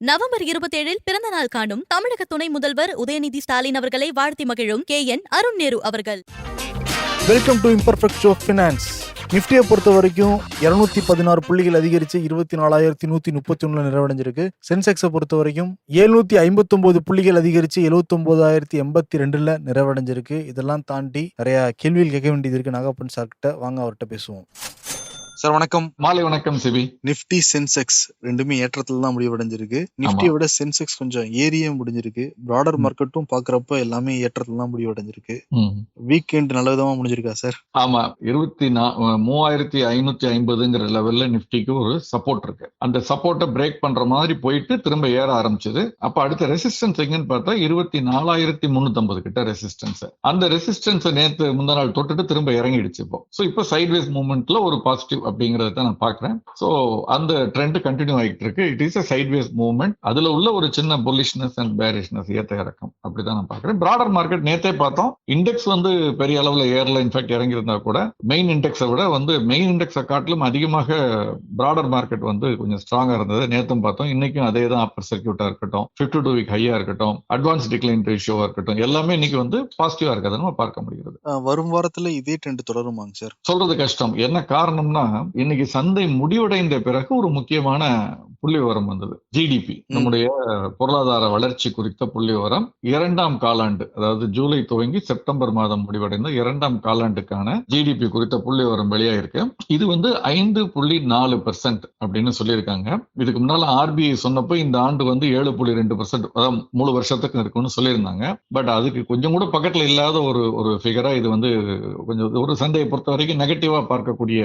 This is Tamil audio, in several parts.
நவம்பர் 27 பிறந்த நாள் காணும் தமிழக துணை முதல்வர் உதயநிதி ஸ்டாலின் அவர்களை வாழ்த்தி மகிழும் KN அருண் நேரு அவர்கள். Welcome to imperfect show finance. நிஃப்டியை பொறுத்த வரைக்கும் 216 புள்ளிகள் அதிகரித்து 24,131 நிறைவடைஞ்சிருக்கு. சென்செக்ஸை பொறுத்த வரைக்கும் 759 புள்ளிகள் அதிகரித்து 79,082 நிறைவடைஞ்சிருக்கு. இதெல்லாம் தாண்டி நிறைய கேள்விகள் கேட்க வேண்டியது இருக்கு நாகப்பன் சார் கிட்ட. வாங்க அவர்கிட்ட பேசுவோம். சார் வணக்கம். மாலை வணக்கம் சிவி. நிஃப்டி சென்செக்ஸ் ரெண்டுமே ஏற்றத்துல தான் முடிவடைஞ்சிருக்கு. நிஃப்டியை விட சென்செக்ஸ் கொஞ்சம் ஏரியே முடிஞ்சிருக்கு. பிராடர் மார்க்கெட்டும் பாக்குறப்ப எல்லாமே ஏற்றத்துல தான் முடிவடைஞ்சிருக்கு. வீக்கெண்ட் நல்ல விதமா முடிஞ்சிருக்கா சார்? ஆமா, 23,550 லெவல்ல நிஃப்டிக்கு ஒரு சப்போர்ட் இருக்கு. அந்த சப்போர்ட்டை பிரேக் பண்ற மாதிரி போயிட்டு திரும்ப ஏற ஆரம்பிச்சது. அப்ப அடுத்த ரெசிஸ்டன்ஸ் எங்கன்னு பார்த்தா 24,350 கிட்ட ரெசிஸ்டன்ஸ். அந்த ரெசிஸ்டன்ஸ் நேற்று முந்தா நாள் தொட்டுட்டு திரும்ப இறங்கிடுச்சு. இப்போ சைட்வேஸ் மூவ்மெண்ட்ல ஒரு பாசிட்டிவ் அப்படிங்கறத நான் பாக்குறேன். சோ அந்த ட்ரெண்ட் கண்டினியூ ஆகிட்டு இருக்கு. It is a sideways movement. அதுல உள்ள ஒரு சின்ன புல்லிஷ்னஸ் அண்ட் பேரிஷ்னஸ், ஏத்த இறக்கம் அப்படிதான் நான் பாக்குறேன். பிராடர் மார்க்கெட் நேத்தே பார்த்தோம், இண்டெக்ஸ் பெரிய அளவுல ஏர்ல இன்ஃபேக்ட் இறங்கி இருந்தா கூட மெயின் இண்டெக்ஸை விட மெயின் இண்டெக்ஸை காட்டிலும் அதிகமாக பிராடர் மார்க்கெட் கொஞ்சம் ஸ்ட்ராங்கா இருந்தது. நேத்தும் பார்த்தோம், இன்னைக்கும் அதே தான். அப்பர் சர்க்கியூட்டா இருக்கட்டும், 52 வீக் ஹையா இருக்கட்டும், அட்வான்ஸ் டிக்ளைன் ரேஷியோவா இருக்கட்டும், எல்லாமே இன்னைக்கு பாசிட்டிவா இருக்கிறத நம்ம பார்க்க முடிகிறது. வரும் வாரத்துல இதே ட்ரெண்ட் தொடருமாங்க சார்? சொல்றது கஷ்டம். என்ன காரணம்னா, இன்னைக்கு சந்தை முடிவடைந்த பிறகு ஒரு முக்கியமான புள்ளி விவரம் வந்தது. ஜிடிபி, நம்முடைய பொருளாதார வளர்ச்சி குறித்த புள்ளி விவரம். 2ஆம் காலாண்டு, அதாவது ஜூலை துவங்கி செப்டம்பர் மாதம் முடிவடைந்த 2ஆம் காலாண்டுக்கான ஜிடிபி குறித்த புள்ளி விவரம் வெளியாயிருக்கு. இது 5.4% அப்படின்னு சொல்லியிருக்காங்க. இதுக்கு முன்னால ஆர்பிஐ சொன்னப்போ இந்த ஆண்டு 7.2%, அதாவது முழு வருஷத்துக்கு இருக்குன்னு சொல்லியிருந்தாங்க. பட் அதுக்கு கொஞ்சம் கூட பக்கத்துல இல்லாத ஒரு ஃபிகரா இது கொஞ்சம் ஒரு சந்தையை பொறுத்த வரைக்கும் நெகட்டிவா பார்க்கக்கூடிய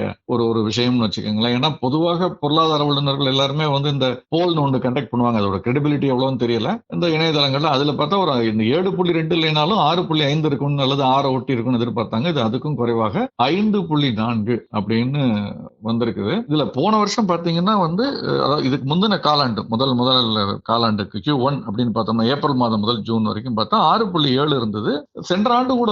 ஒரு விஷயம்னு வச்சுக்கோங்களேன். ஏன்னா பொதுவாக பொருளாதார வல்லுநர்கள் எல்லாருமே இந்த போல் ஒன்று கண்டக்ட் பண்ணுவாங்க. அதோட கிரெடிபிலிட்டி எவ்வளவுன்னு தெரியல இந்த இணையதளங்கள்ல. அதுல பார்த்தா இந்த 7.2 இல்லைனாலும் 6.5 இருக்கும்னு அல்லது 6 ஒட்டி இருக்கும்னு எதிர்பார்த்தாங்க. இது அதுக்கும் குறைவாக 5.4 அப்படின்னு வந்திருக்குது. இதுல போன வருஷம் பாத்தீங்கன்னா இதுக்கு முந்தின காலாண்டு முதல் காலாண்டுக்கு Q1 அப்படின்னு பார்த்தோம்னா ஏப்ரல் மாதம் முதல் ஜூன் வரைக்கும் பார்த்தா 6.7 இருந்தது. சென்ற ஆண்டு கூட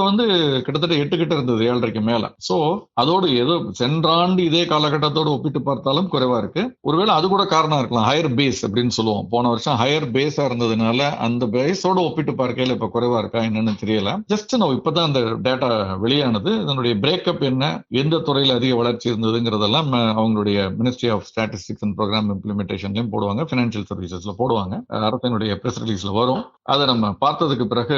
கிட்டத்தட்ட 8 கிட்ட இருந்தது, 7.5 மேல. சோ அதோடு ஏதோ சென்ற ஆண்டு இதே காலகட்டத்தோடு ஒப்பிட்டு பார்த்தாலும் குறைவா இருக்கு. ஒருவேளை அது கூட காரணம் இருக்கலாம், ஹையர் பேஸ் அப்படின்னு சொல்லுவோம். போன வருஷம் ஹையர் பேஸா இருந்ததுனால அந்த பேஸோட ஒப்பிட்டு பார்க்கையில இப்ப குறைவா இருக்கா என்னன்னு தெரியல. ஜஸ்ட் இப்பதான் அந்த டேட்டா வெளியானது. இதனுடைய பிரேக்கப் என்ன, எந்த துறையில அதிக வளர்ச்சி இருந்ததுங்கிறதெல்லாம் அவங்களுடைய ministry of statistics and program இம்ப்ளிமெண்டேஷன்லயும் போடுவாங்க, பினான்சியல் சர்வீசஸ்ல போடுவாங்க, அரசினுடைய பிரஸ் ரிலீஸ்ல வரும். அதை நம்ம பார்த்ததுக்கு பிறகு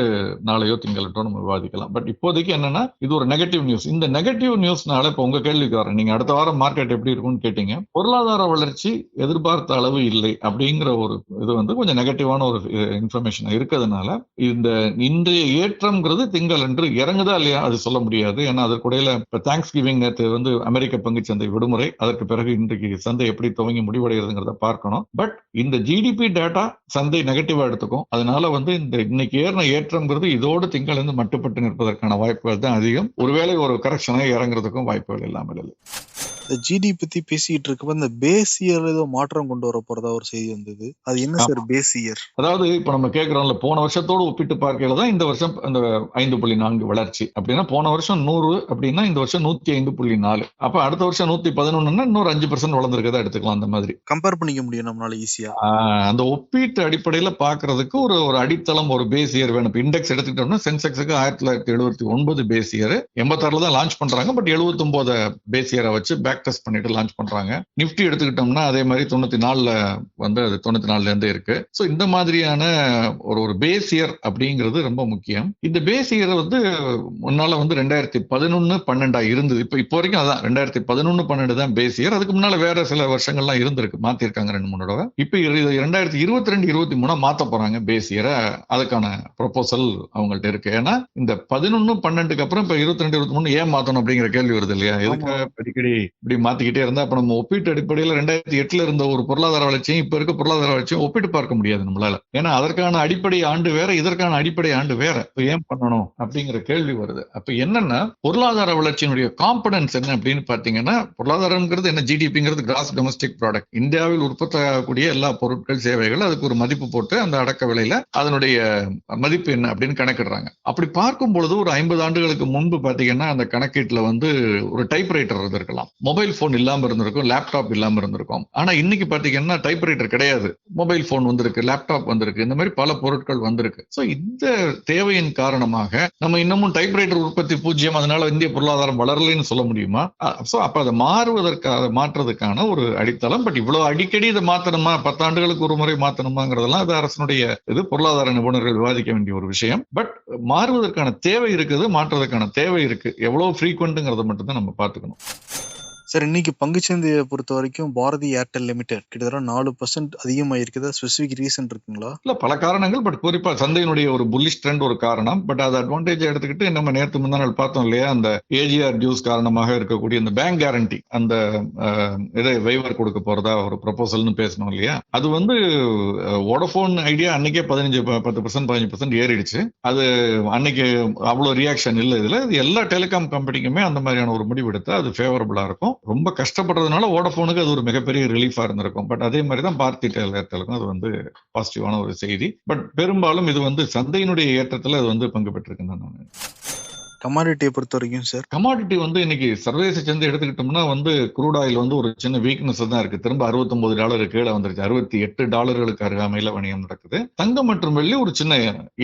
நாளையோ திங்களோ நம்ம விவாதிக்கலாம். பட் இப்போதைக்கு என்னன்னா, இது ஒரு நெகட்டிவ் நியூஸ். இந்த நெகட்டிவ் நியூஸ்னால இப்ப உங்க கேள்விக்கு வரேன். நீங்க அடுத்த வாரம் மார்க்கெட் எப்படி இருக்கும்னு கேட்டீங்க. பொருளாதார வளர்ச்சி எதிர்பார்த்த அளவு இல்லை அப்படிங்கிற ஒரு இது கொஞ்சம் நெகட்டிவான ஒரு இன்ஃபர்மேஷன் இருக்கிறதுனால இந்த இன்றைய ஏற்றம்ங்கிறது திங்கள் என்று இறங்குதா இல்லையா அது சொல்ல முடியாது. ஏன்னா அதற்குடையில இப்ப தேங்க்ஸ் கிவிங் நேற்று அமெரிக்க பங்குச்சந்தை விடுமுறை. அதற்கு பிறகு இன்றைக்கு சந்தை எப்படி துவங்கி முடிவடைகிறதுங்கிறத பார்க்கணும். பட் இந்த ஜிடிபி டேட்டா சந்தை நெகட்டிவா எடுத்துக்கும். அதனால இந்த இன்னைக்கு ஏறின ஏற்றம்ங்கிறது இதோடு திங்கள் இருந்து மட்டுப்பட்டு நிற்பதற்கான வாய்ப்புகள் தான் அதிகம். ஒருவேளை ஒரு கரெக்ஷனாக இறங்குறதுக்கும் வாய்ப்புகள் இல்லாமல் இல்லை. ஜிடிபி பத்தி பேசிட்டு இருக்கப்ப இந்த பேஸ் இயர் ஏதோ மாற்றம் கொண்டு வர போறதா ஒரு செய்தி வந்தது. அது என்ன சார் பேஸ் இயர்? அதாவது இப்ப நம்ம கேட்கிறோம்ல, போன வருஷத்தோடு ஒப்பிட்டு பார்க்கையில தான் இந்த வருஷம் அந்த 5.4 வளர்ச்சி அப்படின்னா, போன வருஷம் 100 அப்படின்னா இந்த வருஷம் 105.4. அப்ப அடுத்த வருஷம் 111ன்னா இன்னொரு 5% வளர்ந்துருக்கதா எடுத்துக்கலாம். அந்த மாதிரி கம்பேர் பண்ணிக்க முடியும் நம்மளால ஈஸியா. அந்த ஒப்பீட்டு அடிப்படையில பாக்குறதுக்கு ஒரு அடித்தளம், ஒரு பேஸ் இயர் வேணும். இண்டெக்ஸ் எடுத்துக்கிட்டோம்னா சென்செக்ஸுக்கு 1979 பேஸ் இயர், 86 தான் லான்ச் பண்றாங்க. பட் 79 பேஸ் இயரை வச்சு பேக் டெஸ்ட் பண்ணிட்டு லான்ச் பண்றாங்க. நிஃப்டி எடுத்துக்கிட்டோம்னா அதே மாதிரி 94ல அது 94ல இருந்தே இருக்கு. சோ இந்த மாதிரியான ஒரு பேஸ் இயர் அப்படிங்கிறது ரொம்ப முக்கியம். இந்த பேஸ் இயர் முன்னால 2011-12 இருந்தது. இப்போ வரைக்கும் அதான் 2011-12 தான் பேஸ் இயர். அதுக்கு முன்னால வேற சில வருஷங்கள்லாம் இருந்திருக்கு, மாத்திருக்காங்க 2-3 தடவை. இப்ப 2022-23 மாத்த போறாங்க பேஸ் இயரை. அதுக்கான ப்ரொபோசல் அவங்கள்ட்ட இருக்கு. ஏன்னா இந்த 11-12க்கு அப்புறம் இப்ப 22-23 ஏன் மாத்தணும் அப்படிங்கிற கேள்வி வருது இல்லையா? எதுக்கு அடிக்கடி இப்படி மாத்திக்கிட்டே இருந்தா அப்ப நம்ம ஒப்பீட்டு அடிப்படையில் 2008 இருந்த ஒரு பொருளாதார வளர்ச்சியும் இப்ப இருக்க பொருளாதார வளர்ச்சியும் ஒப்பிட்டு பார்க்க முடியாது நம்மளால. ஏன்னா அதற்கான அடிப்படை ஆண்டு வேற, இதற்கான அடிப்படை ஆண்டு வேற. ஏன் பண்ணணும் அப்படிங்கிற கேள்வி வருது. அப்ப என்னன்னா, பொருளாதார வளர்ச்சியினுடைய காம்பனன்ஸ் என்ன அப்படின்னு பாத்தீங்கன்னா, பொருளாதாரம்ங்கிறது என்ன, ஜிடிபிங்கிறது கிராஸ் டொமஸ்டிக் ப்ராடக்ட். இந்தியாவில் உற்பத்தி ஆகக்கூடிய எல்லா பொருட்கள் சேவைகள் அதுக்கு ஒரு மதிப்பு போட்டு அந்த அடக்க விலையில அதனுடைய மதிப்பு என்ன அப்படின்னு கணக்கிடுறாங்க. அப்படி பார்க்கும் பொழுது ஒரு 50 ஆண்டுகளுக்கு முன்பு பாத்தீங்கன்னா அந்த கணக்கீட்டுல ஒரு டைப்ரைட்டர் இருக்கலாம், மொபைல் போன் இல்லாம இருந்திருக்கும், லேப்டாப் இல்லாம இருந்திருக்கும். ஆனா இன்னைக்கு பாத்தீங்கன்னா டைப்ரைட்டர் கிடையாது, மொபைல் போன் வந்திருக்கு, லேப்டாப் வந்திருக்கு, இந்த மாதிரி பல பொருட்கள் வந்திருக்கு. சோ இந்த தேவையின் காரணமாக நம்ம இன்னமும் டைப்ரைட்டர் உற்பத்தி 0, அதனால இந்திய பொருளாதாரம் வளரலைன்னு சொல்ல முடியுமா? சோ அப்ப அதை மாற்றுவதற்கான ஒரு அடித்தளம். பட் இவ்வளவு அடிக்கடி இதை மாத்தணுமா, 10 ஆண்டுகளுக்கு ஒரு முறை மாத்தணுமாங்கிறதெல்லாம் அது அரசனுடைய இது, பொருளாதார நிபுணர்கள் விவாதிக்க வேண்டிய ஒரு விஷயம். பட் மாறுவதற்கான தேவை இருக்குது, மாற்றுவதற்கான தேவை இருக்கு. எவ்வளவு ஃப்ரீக்வெண்ட்ங்கிறத மட்டும் தான் நம்ம பார்த்துக்கணும். சார், இன்னைக்கு பங்குச்சந்தையை பொறுத்த வரைக்கும் பாரதி ஏர்டெல் லிமிடெட் கிட்டத்தட்ட 4% அதிகமாயிருக்குதா? ஸ்பெசிபிக் ரீசன் இருக்குங்களா? இல்ல, பல காரணங்கள். பட் குறிப்பா சந்தையினுடைய ஒரு புல்லிஷ் ட்ரெண்ட் ஒரு காரணம். பட் அதை அட்வான்டேஜ் எடுத்துக்கிட்டு நம்ம நேற்று முந்தா நாள் பார்த்தோம் இல்லையா, அந்த ஏஜிஆர் டியூஸ் காரணமாக இருக்கக்கூடிய இந்த பேங்க் கேரண்டி, அந்த இதை வைவர் கொடுக்க போறதா ஒரு ப்ரொபோசல்னு பேசணும் இல்லையா, அது வந்து வோடபோன் ஐடியா அன்னைக்கே 10% 15% ஏறிடுச்சு. அது அன்னைக்கு அவ்வளவு ரியாக்ஷன் இல்லை. இதுல எல்லா டெலிகாம் கம்பெனிக்குமே அந்த மாதிரியான ஒரு முடிவு எடுத்தா அது ஃபேவரபிளா இருக்கும். ரொம்ப கஷ்டப்படுறதுனால வோடபோனுக்கு அது ஒரு மிகப்பெரிய ரிலீஃபா இருந்திருக்கும். பட் அதே மாதிரி தான் பாரதி ஏர்டெலுக்கும் அது வந்து பாசிட்டிவான ஒரு செய்தி. பட் பெரும்பாலும் இது வந்து சந்தையினுடைய ஏற்றத்துல அது வந்து பங்கு பெற்றிருக்குன்னு நான். கமாடிட்டியை பொறுத்த வரைக்கும் சார், கமாடிட்டி வந்து இன்னைக்கு சர்வதேச சந்தை எடுத்துக்கிட்டோம்னா வந்து குரூட் ஆயில் வந்து ஒரு சின்ன வீக்னஸ் தான் இருக்கு. திரும்ப $69 கீழே வந்துருச்சு. $68 அருகாமையில வணிகம் நடக்குது. தங்கம் மற்றும் வெள்ளி ஒரு சின்ன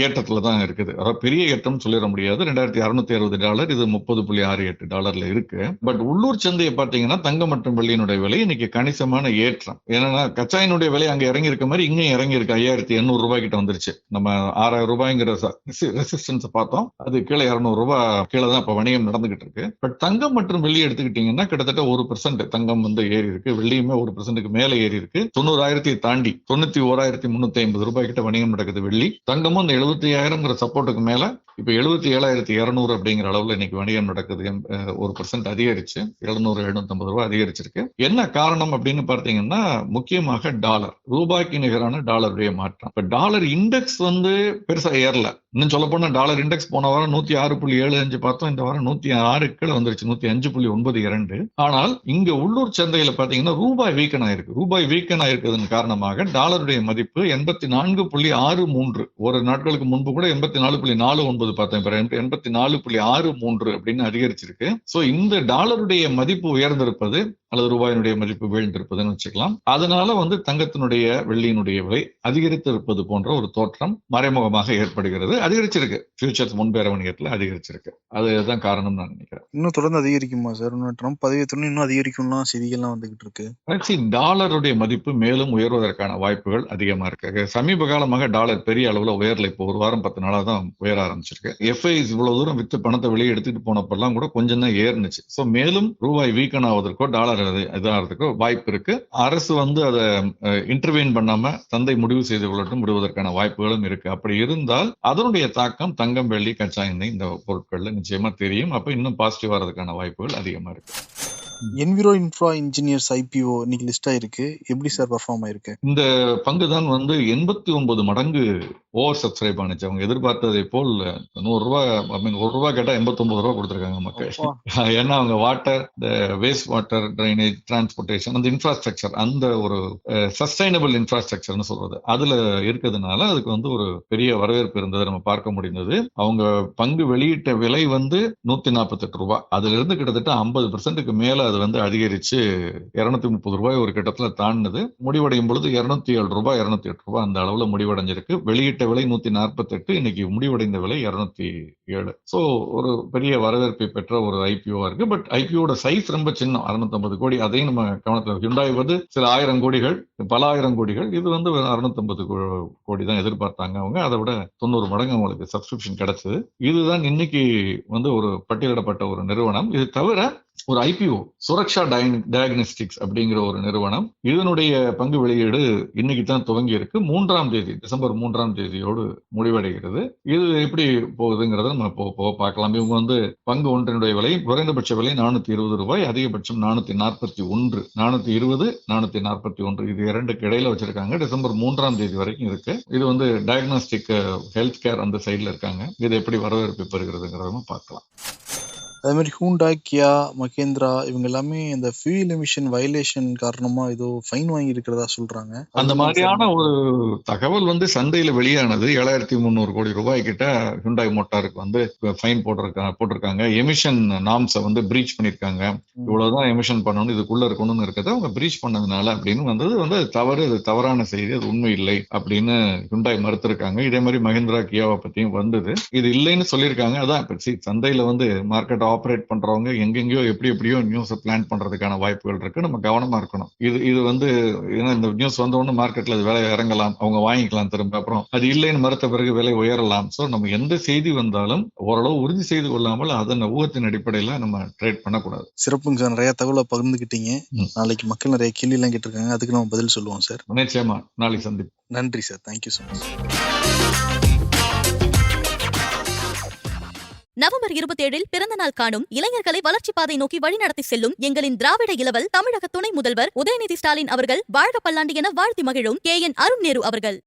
ஏற்றத்துல தான் இருக்குது. அதாவது பெரிய ஏற்றம் சொல்லிட முடியாது. $2660, இது $30.68 இருக்கு. பட் உள்ளூர் சந்தையை பார்த்தீங்கன்னா தங்கம் மற்றும் வெள்ளியினுடைய விலை இன்னைக்கு கணிசமான ஏற்றம். ஏன்னா கச்சாயினுடைய விலை அங்க இறங்கி இருக்க மாதிரி இங்கேயும் இறங்கி இருக்கு. $5800 கிட்ட வந்துருச்சு. நம்ம $6000 ரெசிஸ்டன்ஸ் பார்த்தோம், அது கீழே $200 கீழே தான் இப்ப வணிகம் நடந்துகிட்டு இருக்கு. பட் தங்கம் மற்றும் வெள்ளி எடுத்துக்கிட்டீங்கன்னா கிட்டத்தட்ட 1% தங்கம் வந்து ஏறி இருக்கு, வெள்ளியுமே 1%க்கு மேல ஏறி இருக்கு. 90,000 தாண்டி $91,350 கிட்ட வணிகம் நடக்குது வெள்ளி. தங்கமும் இந்த 75,000 சப்போர்ட்டுக்கு மேல இப்ப 77,200 அப்படிங்கிற அளவுல இன்னைக்கு வணிகம் நடக்குது. 1% அதிகரிச்சு $700-750 அதிகரிச்சிருக்கு. என்ன காரணம் அப்படின்னு பார்த்தீங்கன்னா முக்கியமாக டாலர், ரூபாய்க்கு நிகரான டாலருடைய மாற்றம். இப்ப டாலர் இண்டெக்ஸ் வந்து பெருசா ஏறல. இன்னும் சொல்ல போனா டாலர் இண்டெக்ஸ் போன வாரம் 106.75 பார்த்தோம், இந்த வாரம் 106 கீழே வந்துருச்சு, 105.92. ஆனால் இங்க உள்ளூர் சந்தையில பாத்தீங்கன்னா ரூபாய் வீக்கன் ஆயிருக்கு. ரூபாய் வீக்கன் ஆயிருக்கிறதன் காரணமாக டாலருடைய மதிப்பு 84.63, ஒரு நாட்களுக்கு முன்பு கூட 84.49 பார்த்தேன், 84.63 அப்படின்னு அதிகரிச்சிருக்கு. சோ இந்த டாலருடைய மதிப்பு உயர்ந்திருப்பது அல்லது ரூபாயினுடைய மதிப்பு வீழ்ந்திருப்பதுன்னு வச்சுக்கலாம். அதனால வந்து தங்கத்தினுடைய வெள்ளியினுடைய விலை அதிகரித்திருப்பது போன்ற ஒரு தோற்றம் மறைமுகமாக ஏற்படுகிறது. அதிகரிச்சிருக்கு, ஃபியூச்சர்ஸ் முன்பேற வணிகத்துல அதிகரிச்சிருக்கு. அதுதான் காரணம் நான் நினைக்கிறேன். இன்னும் தொடர்ந்து அதிகரிக்குமா சார்? ட்ரம்ப் பதவியேற்றோன்னு இன்னும் அதிகரிக்கும்லாம் செய்திகள்லாம் வந்துகிட்டு இருக்கு. டாலருடைய மதிப்பு மேலும் உயர்வதற்கான வாய்ப்புகள் அதிகமா இருக்கு. சமீப காலமாக டாலர் பெரிய அளவுல உயரல. இப்போ ஒரு வாரம் 10 நாளா தான் உயர ஆரம்பிச்சிருக்கு. எஃப்ஐஸ் இவ்வளவு தூரம் வித்து பணத்தை வெளியே எடுத்துட்டு போனப்பெல்லாம் கூட கொஞ்சம் தான் ஏறுனுச்சு. சோ மேலும் ரூபாய் வீக்கன் ஆவதற்கோ டாலர் இதாகிறதுக்கோ வாய்ப்பு இருக்கு. அரசு வந்து அதை இன்டர்வீன் பண்ணாம சந்தை முடிவு செய்து கொள்ளட்டும், விடுவதற்கான வாய்ப்புகளும் இருக்கு. அப்படி இருந்தால் அதனுடைய தாக்கம் தங்கம், வெள்ளி, கச்சா எண்ணெய் இந்த பொருட்கள்ல நிச்சயமா தெரியும். அப்ப இன்னும் பாசிட்டிவ் வரதுக்கான வாய்ப்புகள் அதிகமா இருக்கு. என்விரோ இன்ஃப்ரா இன்ஜினியர்ஸ் ஐபிஓ இன்னைக்கு லிஸ்ட் ஆயிருக்கு. எப்படி சார் பெர்ஃபார்ம் ஆயிருக்கு? இந்த பங்கு தான் வந்து 89 மடங்கு ஓவர் சப்ஸ்கிரைப் ஆனிச்சு. அவங்க எதிர்பார்த்ததை போல் $100 கேட்டா $89 கொடுத்திருக்காங்க மக்கள். ஏன்னா அவங்க water, waste water, drainage, transportation, அந்த இன்ஃப்ராஸ்ட்ரக்சர், அந்த ஒரு சஸ்டைனபிள் இன்ஃப்ராஸ்ட்ரக்சர்னு சொல்றது, அதுல இருக்கிறதுனால அதுக்கு வந்து ஒரு பெரிய வரவேற்பு இருந்ததை நம்ம பார்க்க முடிந்தது. அவங்க பங்கு வெளியிட்ட விலை வந்து $148. அதுல இருந்து கிட்டத்தட்ட 50%க்கு மேல அது வந்து அதிகரிச்சு $230 ஒரு கட்டத்துல தாண்டினது. முடிவடையும் பொழுது $207, $208 அந்த அளவுல முடிவடைஞ்சிருக்கு. வெளியிட்ட விலை 148, இன்னைக்கு முடிவடைந்த விலை 207. சோ ஒரு பெரிய வரவேற்பை பெற்ற ஒரு ஐபிஓ இருக்கு. பட் ஐபிஓட சைஸ் ரொம்ப சின்ன, 650 கோடி. அதையும் நம்ம கவனத்தில், ஹிண்டாய் வந்து சில 1000 கோடிகள், பல 1000 கோடிகள், இது வந்து 650 கோடி தான் எதிர்பார்த்தாங்க அவங்க. அதை விட 90 மடங்கு அவங்களுக்கு சப்ஸ்கிரிப்ஷன் கிடைச்சது. இதுதான் இன்னைக்கு வந்து ஒரு பட்டியலிடப்பட்ட ஒரு நிறுவனம். இது தவிர ஒரு ஐபிஓ சுரக்ஷா டயக்னோஸ்டிக்ஸ் அப்படிங்கிற ஒரு நிறுவனம், இதனுடைய பங்கு வெளியீடு இன்னைக்கு தான் துவங்கி இருக்கு. 3ஆம் தேதி, டிசம்பர் 3ஆம் தேதியோடு முடிவடைகிறது. இது எப்படி போகுதுங்கிறத நம்ம போக பார்க்கலாம். இவங்க வந்து பங்கு ஒன்றினுடைய விலை, குறைந்தபட்ச விலை $420, அதிகபட்சம் $441, $420, $441, இது இரண்டுக்கு இடையில வச்சிருக்காங்க. டிசம்பர் 3ஆம் தேதி வரைக்கும் இருக்கு. இது வந்து டயக்னாஸ்டிக் ஹெல்த் கேர் அந்த சைட்ல இருக்காங்க. இது எப்படி வரவேற்பு பெறுகிறதுங்கிறத பார்க்கலாம். அதே மாதிரி ஹூண்டா, கியா, மகேந்திரா இவங்க எல்லாமே இந்த ஃபியூல் எமிஷன் வயலேஷன் காரணமா ஏதோ ஃபைன் வாங்கி இருக்கிறதா சொல்றாங்க. அந்த மாதிரியான ஒரு தகவல் வந்து சந்தையில வெளியானது. 7,300 கோடி ரூபாய் கிட்ட ஹுண்டாய் மோட்டாருக்கு வந்து ஃபைன் போட்டிருக்காங்க. எமிஷன் நார்ம்ஸை வந்து பிரீச் பண்ணிருக்காங்க. இவ்வளவுதான் எமிஷன் பண்ணணும், இதுக்குள்ள இருக்கணும்னு இருக்கிறத அவங்க பிரீச் பண்ணதுனால அப்படின்னு வந்தது வந்து அது தவறு, அது தவறான செய்தி, அது உண்மை இல்லை அப்படின்னு ஹுண்டாய் மறுத்திருக்காங்க. இதே மாதிரி மஹிந்திரா, கியாவை பத்தியும் வந்தது. இது இல்லைன்னு சொல்லியிருக்காங்க. அதான் சந்தையில வந்து மார்க்கெட் ஆபரேட் பண்றவங்க எங்கெங்கயோ எப்படியோ நியூஸ் பிளான் பண்றதுக்கான வாய்ப்புகள் இருக்கு. நம்ம கவனமா இருக்கணும். இது வந்து ஏன்னா இந்த நியூஸ் வந்த உடனே மார்க்கெட்ல அது விலை இறங்கலாம், அவங்க வாங்கிக்கலாம் திரும்ப, அப்புறம் அது இல்லைன்னு மறுத்த பிறகு விலை உயரலாம். சோ நம்ம எந்த செய்தி வந்தாலும் ஓரளவு உறுதி செய்து கொள்ளாமல் அதன் ஊகத்தின் அடிப்படையில நம்ம ட்ரேட் பண்ணக்கூடாது. சிறப்புங்க சார், நிறைய தகவலை பகிர்ந்துக்கிட்டீங்க. நாளைக்கு மக்கள் நிறைய கேள்வி எல்லாம் கேட்டிருக்காங்க, அதுக்கு நம்ம பதில் சொல்லுவோம் சார். நிச்சயமா நாளைக்கு சந்திப்போம். நன்றி sir, thank you so much. November 27 பிறந்த நாள் காணும் இளைஞர்களை வளர்ச்சி பாதை நோக்கி வழிநடத்தி செல்லும் எங்களின் திராவிட இளவல் தமிழக துணை முதல்வர் உதயநிதி ஸ்டாலின் அவர்கள் வாழ்க பல்லாண்டு என வாழ்த்தி மகிழும் KN அருண் நேரு அவர்கள்.